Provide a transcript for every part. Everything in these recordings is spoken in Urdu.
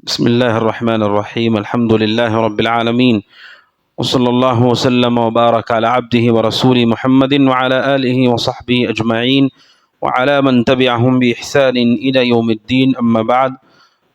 بسم الله الرحمن الرحيم الحمد لله رب العالمين وصلى الله وسلم وبارك على عبده ورسوله محمد وعلى آله وصحبه أجمعين وعلى من تبعهم بإحسان إلى يوم الدين أما بعد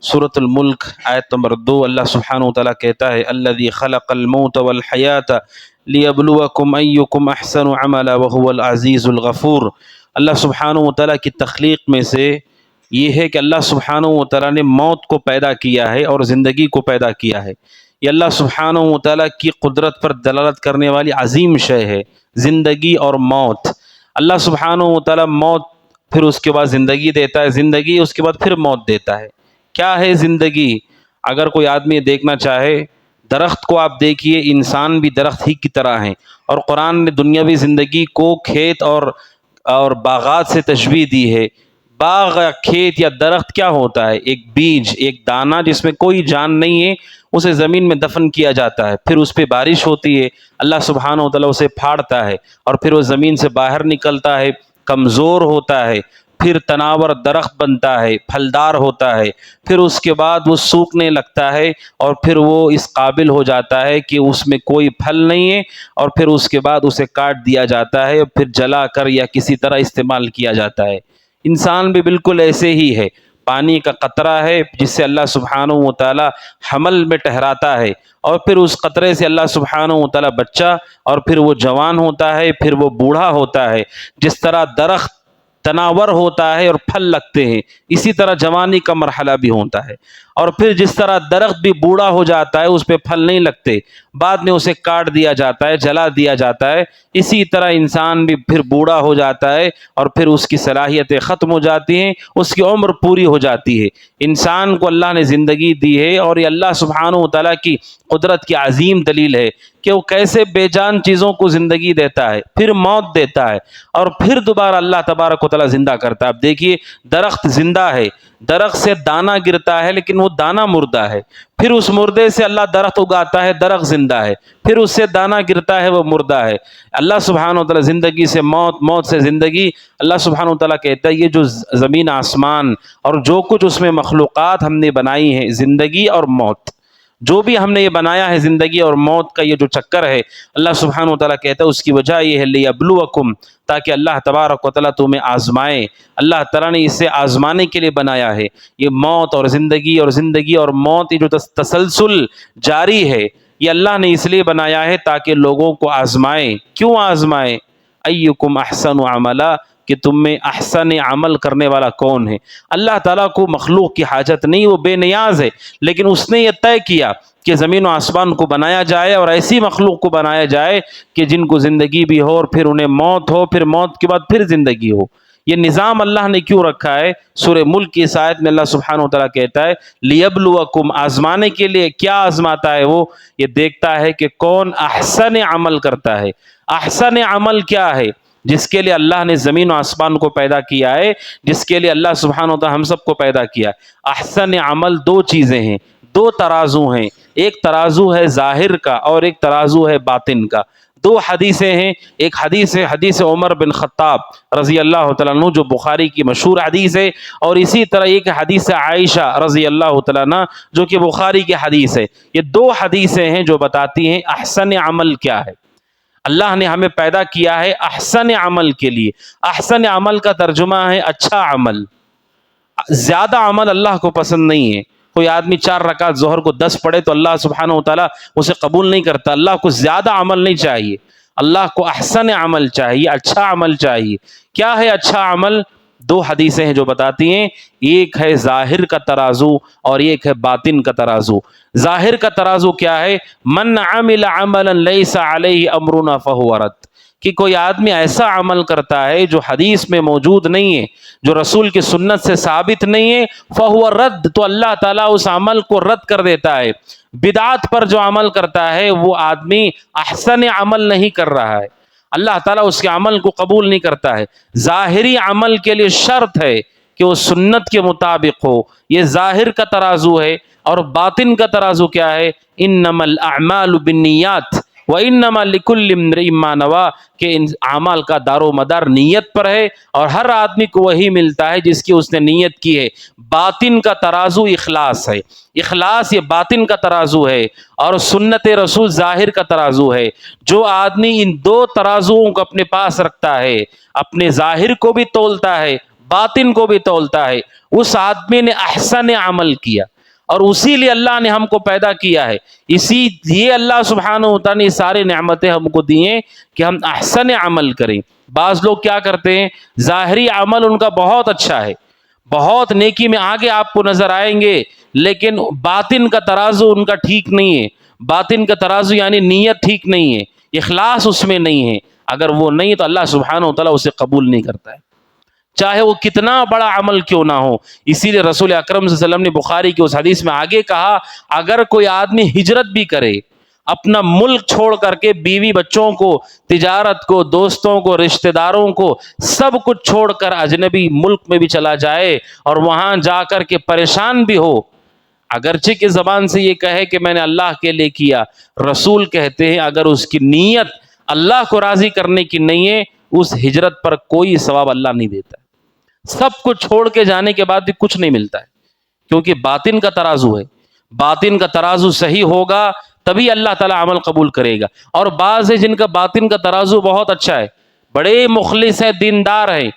سورة الملک آیت نمبر 2 اللہ سبحانہ وتعالیٰ کہتا ہے الذي خلق الموت والحیاة لیبلوکم ایکم احسن عملا وهو العزیز الغفور۔ اللہ سبحانہ وتعالیٰ کی تخلیق میں سے یہ ہے کہ اللہ سبحانہ وتعالیٰ نے موت کو پیدا کیا ہے اور زندگی کو پیدا کیا ہے۔ یہ اللہ سبحانہ وتعالیٰ کی قدرت پر دلالت کرنے والی عظیم شے ہے، زندگی اور موت۔ اللہ سبحانہ وتعالیٰ موت پھر اس کے بعد زندگی دیتا ہے، زندگی اس کے بعد پھر موت دیتا ہے۔ کیا ہے زندگی؟ اگر کوئی آدمی دیکھنا چاہے، درخت کو آپ دیکھیے، انسان بھی درخت ہی کی طرح ہیں، اور قرآن نے دنیاوی زندگی کو کھیت اور باغات سے تشبیہ دی ہے۔ باغ یا کھیت یا درخت کیا ہوتا ہے؟ ایک بیج، ایک دانہ جس میں کوئی جان نہیں ہے، اسے زمین میں دفن کیا جاتا ہے، پھر اس پہ بارش ہوتی ہے، اللہ سبحانہ وتعالیٰ اسے پھاڑتا ہے اور پھر وہ زمین سے باہر نکلتا ہے، کمزور ہوتا ہے، پھر تناور درخت بنتا ہے، پھلدار ہوتا ہے، پھر اس کے بعد وہ سوکھنے لگتا ہے اور پھر وہ اس قابل ہو جاتا ہے کہ اس میں کوئی پھل نہیں ہے، اور پھر اس کے بعد اسے کاٹ دیا جاتا ہے اور پھر جلا کر یا کسی طرح استعمال کیا جاتا ہے۔ انسان بھی بالکل ایسے ہی ہے، پانی کا قطرہ ہے جس سے اللہ سبحانہ وتعالیٰ حمل میں ٹھہراتا ہے، اور پھر اس قطرے سے اللہ سبحانہ وتعالیٰ بچہ، اور پھر وہ جوان ہوتا ہے، پھر وہ بوڑھا ہوتا ہے۔ جس طرح درخت تناور ہوتا ہے اور پھل لگتے ہیں، اسی طرح جوانی کا مرحلہ بھی ہوتا ہے، اور پھر جس طرح درخت بھی بوڑھا ہو جاتا ہے، اس پہ پھل نہیں لگتے، بعد میں اسے کاٹ دیا جاتا ہے، جلا دیا جاتا ہے، اسی طرح انسان بھی پھر بوڑھا ہو جاتا ہے اور پھر اس کی صلاحیتیں ختم ہو جاتی ہیں، اس کی عمر پوری ہو جاتی ہے۔ انسان کو اللہ نے زندگی دی ہے، اور یہ اللہ سبحانہ وتعالیٰ کی قدرت کی عظیم دلیل ہے کہ وہ کیسے بے جان چیزوں کو زندگی دیتا ہے، پھر موت دیتا ہے، اور پھر دوبارہ اللہ تبارک و تعالیٰ زندہ کرتا ہے۔ اب دیکھیے، درخت زندہ ہے، درخت سے دانہ گرتا ہے لیکن وہ دانہ مردہ ہے، پھر اس مردے سے اللہ درخت اگاتا ہے، درخت زندہ ہے، پھر اس سے دانہ گرتا ہے، وہ مردہ ہے۔ اللہ سبحانہ و تعالیٰ زندگی سے موت، موت سے زندگی۔ اللہ سبحانہ و تعالیٰ کہتا ہے یہ جو زمین آسمان اور جو کچھ اس میں مخلوقات ہم نے بنائی ہیں، زندگی اور موت، جو بھی ہم نے یہ بنایا ہے، زندگی اور موت کا یہ جو چکر ہے، اللہ سبحانہ و تعالیٰ کہتا ہے اس کی وجہ یہ ہے لیبلوکم، تاکہ اللہ تبارک و تعالیٰ تمہیں آزمائے۔ اللہ تعالیٰ نے اسے آزمانے کے لیے بنایا ہے، یہ موت اور زندگی اور زندگی اور موت، یہ جو تسلسل جاری ہے، یہ اللہ نے اس لیے بنایا ہے تاکہ لوگوں کو آزمائے۔ کیوں آزمائے؟ ایکم احسن عملا، کہ تم میں احسن عمل کرنے والا کون ہے۔ اللہ تعالیٰ کو مخلوق کی حاجت نہیں، وہ بے نیاز ہے، لیکن اس نے یہ طے کیا کہ زمین و آسمان کو بنایا جائے اور ایسی مخلوق کو بنایا جائے کہ جن کو زندگی بھی ہو اور پھر انہیں موت ہو، پھر موت کے بعد پھر زندگی ہو۔ یہ نظام اللہ نے کیوں رکھا ہے؟ سورہ ملک کی اس آیت میں اللہ سبحانہ وتعالیٰ کہتا ہے لیبلوکم، آزمانے کے لیے۔ کیا آزماتا ہے وہ؟ یہ دیکھتا ہے کہ کون احسن عمل کرتا ہے۔ احسن عمل کیا ہے؟ جس کے لیے اللہ نے زمین و آسمان کو پیدا کیا ہے، جس کے لیے اللہ سبحانہ وتعالیٰ ہم سب کو پیدا کیا ہے۔ احسن عمل دو چیزیں ہیں، دو ترازو ہیں، ایک ترازو ہے ظاہر کا اور ایک ترازو ہے باطن کا۔ دو حدیثیں ہیں، ایک حدیث ہے حدیث عمر بن خطاب رضی اللہ تعالیٰ عنہ جو بخاری کی مشہور حدیث ہے، اور اسی طرح ایک حدیث عائشہ رضی اللہ تعالیٰ عنہ جو کہ بخاری کی حدیث ہے۔ یہ دو حدیثیں ہیں جو بتاتی ہیں احسن عمل کیا ہے۔ اللہ نے ہمیں پیدا کیا ہے احسن عمل کے لیے۔ احسن عمل کا ترجمہ ہے اچھا عمل۔ زیادہ عمل اللہ کو پسند نہیں ہے۔ کوئی آدمی 4 رکعت ظہر کو 10 پڑھے تو اللہ سبحانہ وتعالیٰ اسے قبول نہیں کرتا۔ اللہ کو زیادہ عمل نہیں چاہیے، اللہ کو احسن عمل چاہیے، اچھا عمل چاہیے۔ کیا ہے اچھا عمل؟ دو حدیثیں ہیں جو بتاتی ہیں، ایک ہے ظاہر کا ترازو اور ایک ہے باطن کا ترازو۔ ظاہر کا ترازو کیا ہے؟ من عمل عملا لیس علیہ امرنا فہو رد، کہ کوئی آدمی ایسا عمل کرتا ہے جو حدیث میں موجود نہیں ہے، جو رسول کی سنت سے ثابت نہیں ہے، فہو رد، تو اللہ تعالیٰ اس عمل کو رد کر دیتا ہے۔ بدعات پر جو عمل کرتا ہے وہ آدمی احسن عمل نہیں کر رہا ہے، اللہ تعالیٰ اس کے عمل کو قبول نہیں کرتا ہے۔ ظاہری عمل کے لیے شرط ہے کہ وہ سنت کے مطابق ہو، یہ ظاہر کا ترازو ہے۔ اور باطن کا ترازو کیا ہے؟ انما الاعمال بالنیات، وَإِنَّمَا لِكُلِّ امْرِئٍ مَّا نَوَىٰ کہ ان اعمال کا دار و مدار نیت پر ہے، اور ہر آدمی کو وہی ملتا ہے جس کی اس نے نیت کی ہے۔ باطن کا ترازو اخلاص ہے، اخلاص یہ باطن کا ترازو ہے، اور سنت رسول ظاہر کا ترازو ہے۔ جو آدمی ان دو ترازوؤں کو اپنے پاس رکھتا ہے، اپنے ظاہر کو بھی تولتا ہے، باطن کو بھی تولتا ہے، اس آدمی نے احسن عمل کیا، اور اسی لیے اللہ نے ہم کو پیدا کیا ہے۔ اسی لیے اللہ سبحانہ و تعالیٰ نے ساری نعمتیں ہم کو دی ہیں کہ ہم احسن عمل کریں۔ بعض لوگ کیا کرتے ہیں، ظاہری عمل ان کا بہت اچھا ہے، بہت نیکی میں آگے آپ کو نظر آئیں گے، لیکن باطن کا ترازو ان کا ٹھیک نہیں ہے۔ باطن کا ترازو یعنی نیت ٹھیک نہیں ہے، اخلاص اس میں نہیں ہے۔ اگر وہ نہیں تو اللہ سبحانہ و تعالیٰ اسے قبول نہیں کرتا ہے، چاہے وہ کتنا بڑا عمل کیوں نہ ہو۔ اسی لیے رسول اکرم صلی اللہ علیہ وسلم نے بخاری کی اس حدیث میں آگے کہا، اگر کوئی آدمی ہجرت بھی کرے، اپنا ملک چھوڑ کر کے، بیوی بچوں کو، تجارت کو، دوستوں کو، رشتہ داروں کو، سب کچھ چھوڑ کر اجنبی ملک میں بھی چلا جائے اور وہاں جا کر کے پریشان بھی ہو، اگرچہ کہ زبان سے یہ کہے کہ میں نے اللہ کے لیے کیا، رسول کہتے ہیں اگر اس کی نیت اللہ کو راضی کرنے کی نہیں ہے، اس ہجرت پر کوئی ثواب اللہ نہیں دیتا ہے۔ سب کچھ چھوڑ کے جانے کے بعد بھی کچھ نہیں ملتا ہے، کیونکہ باطن کا ترازو ہے۔ باطن کا ترازو صحیح ہوگا تبھی اللہ تعالیٰ عمل قبول کرے گا۔ اور بعض ہے جن کا باطن کا ترازو بہت اچھا ہے، بڑے مخلص ہیں، دیندار ہیں،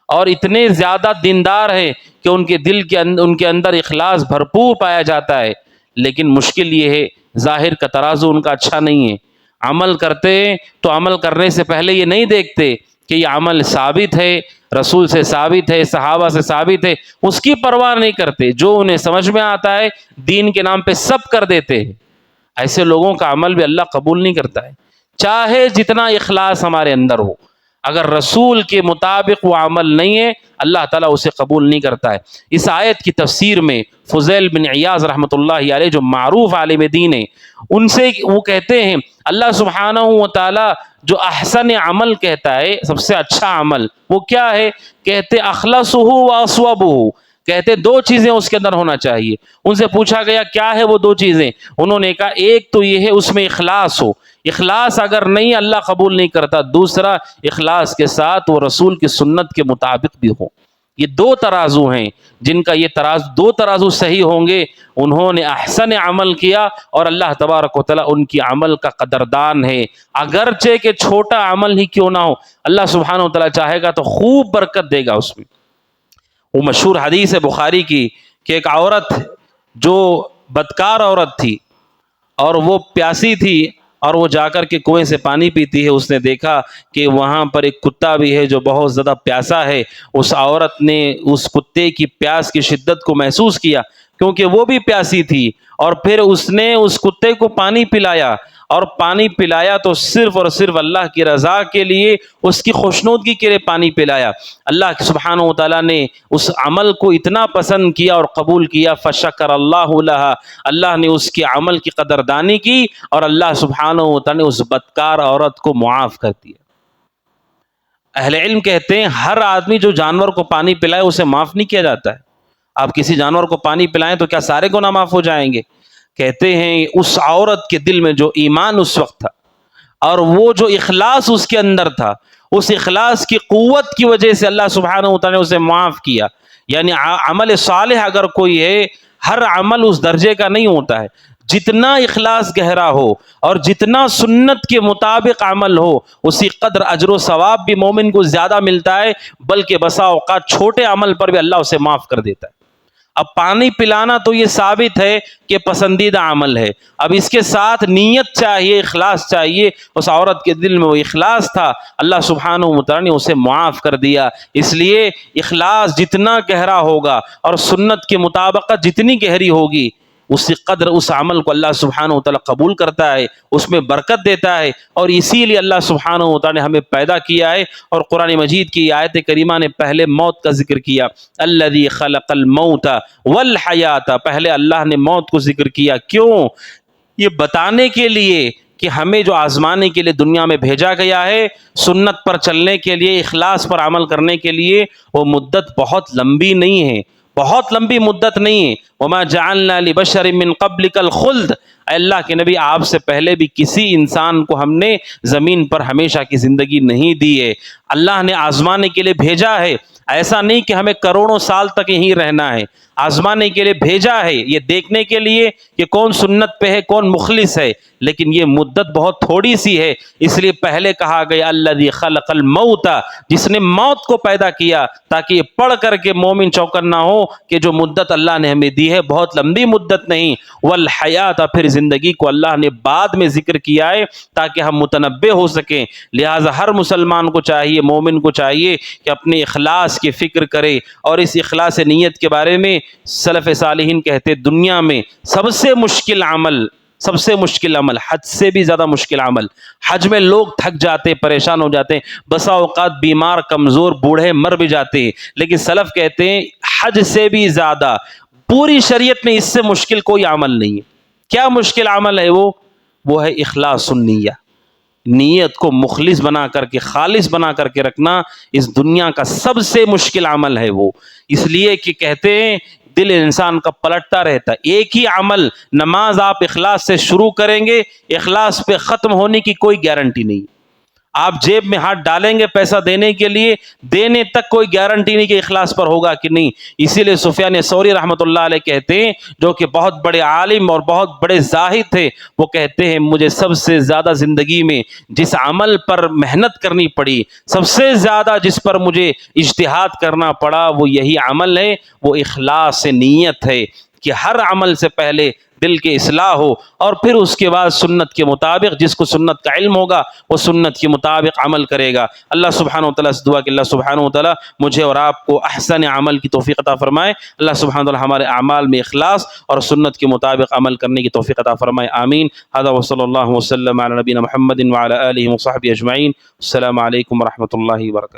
اور اتنے زیادہ دیندار ہیں کہ ان کے دل کے ان کے اندر اخلاص بھرپور پایا جاتا ہے، لیکن مشکل یہ ہے ظاہر کا ترازو ان کا اچھا نہیں ہے۔ عمل کرتے ہیں تو عمل کرنے سے پہلے یہ نہیں دیکھتے کہ یہ عمل ثابت ہے، رسول سے ثابت ہے، صحابہ سے ثابت ہے، اس کی پرواہ نہیں کرتے، جو انہیں سمجھ میں آتا ہے دین کے نام پہ سب کر دیتے ہیں۔ ایسے لوگوں کا عمل بھی اللہ قبول نہیں کرتا ہے، چاہے جتنا اخلاص ہمارے اندر ہو، اگر رسول کے مطابق وہ عمل نہیں ہے اللہ تعالیٰ اسے قبول نہیں کرتا ہے۔ اس آیت کی تفسیر میں فضیل بن عیاض رحمۃ اللہ علیہ جو معروف عالم دین ہیں، ان سے وہ کہتے ہیں اللہ سبحانہ و تعالیٰ جو احسن عمل کہتا ہے، سب سے اچھا عمل وہ کیا ہے؟ کہتے اخلصہ و اصوبہ، کہتے دو چیزیں اس کے اندر ہونا چاہیے۔ ان سے پوچھا گیا کیا ہے وہ دو چیزیں؟ انہوں نے کہا ایک تو یہ ہے اس میں اخلاص ہو، اخلاص اگر نہیں اللہ قبول نہیں کرتا، دوسرا اخلاص کے ساتھ وہ رسول کی سنت کے مطابق بھی ہو۔ یہ دو ترازو ہیں، جن کا یہ دو ترازو صحیح ہوں گے، انہوں نے احسن عمل کیا اور اللہ تبارک و تعالیٰ ان کی عمل کا قدردان ہے، اگرچہ کہ چھوٹا عمل ہی کیوں نہ ہو، اللہ سبحانہ و تعالیٰ چاہے گا تو خوب برکت دے گا اس میں۔ وہ مشہور حدیث ہے بخاری کی کہ ایک عورت جو بدکار عورت تھی اور وہ پیاسی تھی، اور وہ جا کر کے کنویں سے پانی پیتی ہے، اس نے دیکھا کہ وہاں پر ایک کتا بھی ہے جو بہت زیادہ پیاسا ہے۔ اس عورت نے اس کتے کی پیاس کی شدت کو محسوس کیا کیونکہ وہ بھی پیاسی تھی، اور پھر اس نے اس کتے کو پانی پلایا، اور پانی پلایا تو صرف اور صرف اللہ کی رضا کے لیے، اس کی خوشنودگی کے لیے پانی پلایا۔ اللہ سبحانہ و تعالیٰ نے اس عمل کو اتنا پسند کیا اور قبول کیا، فشکر اللہ لہا، اللہ نے اس کے عمل کی قدردانی کی، اور اللہ سبحانہ و تعالیٰ نے اس بدکار عورت کو معاف کر دیا۔ اہل علم کہتے ہیں ہر آدمی جو جانور کو پانی پلائے اسے معاف نہیں کیا جاتا ہے۔ آپ کسی جانور کو پانی پلائیں تو کیا سارے گناہ معاف ہو جائیں گے؟ کہتے ہیں اس عورت کے دل میں جو ایمان اس وقت تھا اور وہ جو اخلاص اس کے اندر تھا، اس اخلاص کی قوت کی وجہ سے اللہ سبحانہ و تعالیٰ نے اسے معاف کیا۔ یعنی عمل صالح اگر کوئی ہے، ہر عمل اس درجے کا نہیں ہوتا ہے، جتنا اخلاص گہرا ہو اور جتنا سنت کے مطابق عمل ہو، اسی قدر اجر و ثواب بھی مومن کو زیادہ ملتا ہے، بلکہ بسا اوقات چھوٹے عمل پر بھی اللہ اسے معاف کر دیتا ہے۔ اب پانی پلانا تو یہ ثابت ہے کہ پسندیدہ عمل ہے، اب اس کے ساتھ نیت چاہیے، اخلاص چاہیے۔ اس عورت کے دل میں وہ اخلاص تھا، اللہ سبحانہ و تعالیٰ نے اسے معاف کر دیا۔ اس لیے اخلاص جتنا گہرا ہوگا اور سنت کے مطابقت جتنی گہری ہوگی، اسی قدر اس عمل کو اللہ سبحانہ و تعالیٰ قبول کرتا ہے، اس میں برکت دیتا ہے۔ اور اسی لیے اللہ سبحانہ و تعالیٰ نے ہمیں پیدا کیا ہے، اور قرآن مجید کی آیت کریمہ نے پہلے موت کا ذکر کیا، الذی خلق الموت والحیات، پہلے اللہ نے موت کو ذکر کیا۔ کیوں؟ یہ بتانے کے لیے کہ ہمیں جو آزمانے کے لیے دنیا میں بھیجا گیا ہے، سنت پر چلنے کے لیے، اخلاص پر عمل کرنے کے لیے، وہ مدت بہت لمبی نہیں ہے، بہت لمبی مدت نہیں ہے. وما جعلنا لبشر من قبلک الخلد، اے اللہ کے نبی آپ سے پہلے بھی کسی انسان کو ہم نے زمین پر ہمیشہ کی زندگی نہیں دی ہے. اللہ نے آزمانے کے لیے بھیجا ہے، ایسا نہیں کہ ہمیں کروڑوں سال تک یہیں رہنا ہے. آزمانے کے لیے بھیجا ہے، یہ دیکھنے کے لیے کہ کون سنت پہ ہے کون مخلص ہے. لیکن یہ مدت بہت تھوڑی سی ہے، اس لیے پہلے کہا گیا الذی خلق الموت، جس نے موت کو پیدا کیا، تاکہ یہ پڑھ کر کے مومن چوکن نہ ہو کہ جو مدت اللہ نے ہمیں دی ہے بہت لمبی مدت نہیں. والحیات، پھر زندگی کو اللہ نے بعد میں ذکر کیا ہے تاکہ ہم متنبہ ہو سکیں. لہٰذا ہر مسلمان کو چاہیے، مومن کو چاہیے کہ اپنے اخلاص کی فکر کرے. اور اس اخلاص نیت کے بارے میں سلف صالحین کہتے دنیا میں سب سے مشکل عمل حج سے بھی زیادہ مشکل عمل. حج میں لوگ تھک جاتے، پریشان ہو جاتے ہیں، بسا اوقات بیمار کمزور بوڑھے مر بھی جاتے ہیں. لیکن سلف کہتے ہیں حج سے بھی زیادہ پوری شریعت میں اس سے مشکل کوئی عمل نہیں ہے. کیا مشکل عمل ہے وہ ہے اخلاص النیہ. نیت کو مخلص بنا کر کے، خالص بنا کر کے رکھنا اس دنیا کا سب سے مشکل عمل ہے وہ. اس لیے کہ کہتے ہیں دل انسان کا پلٹتا رہتا ہے. ایک ہی عمل، نماز آپ اخلاص سے شروع کریں گے، اخلاص پہ ختم ہونے کی کوئی گارنٹی نہیں. آپ جیب میں ہاتھ ڈالیں گے پیسہ دینے کے لیے، دینے تک کوئی گارنٹی نہیں کہ اخلاص پر ہوگا کہ نہیں. اسی لیے سفیان ثوری رحمۃ اللہ علیہ کہتے ہیں، جو کہ بہت بڑے عالم اور بہت بڑے زاہد تھے، وہ کہتے ہیں مجھے سب سے زیادہ زندگی میں جس عمل پر محنت کرنی پڑی، سب سے زیادہ جس پر مجھے اجتہاد کرنا پڑا، وہ یہی عمل ہے، وہ اخلاص نیت ہے. کہ ہر عمل سے پہلے دل کی اصلاح ہو، اور پھر اس کے بعد سنت کے مطابق، جس کو سنت کا علم ہوگا وہ سنت کے مطابق عمل کرے گا. اللہ سبحانہ و تعالیٰ سے دعا کہ اللہ سبحانہ و تعالیٰ مجھے اور آپ کو احسن عمل کی توفیق عطا فرمائے. اللہ سبحانہ و تعالیٰ ہمارے اعمال میں اخلاص اور سنت کے مطابق عمل کرنے کی توفیق عطا فرمائے. آمین. ھذا وصلی اللہ وسلم علی نبینا محمد وعلی آلہ وصحبہ اجمعین. السلام علیکم ورحمۃ اللہ وبرکاتہ.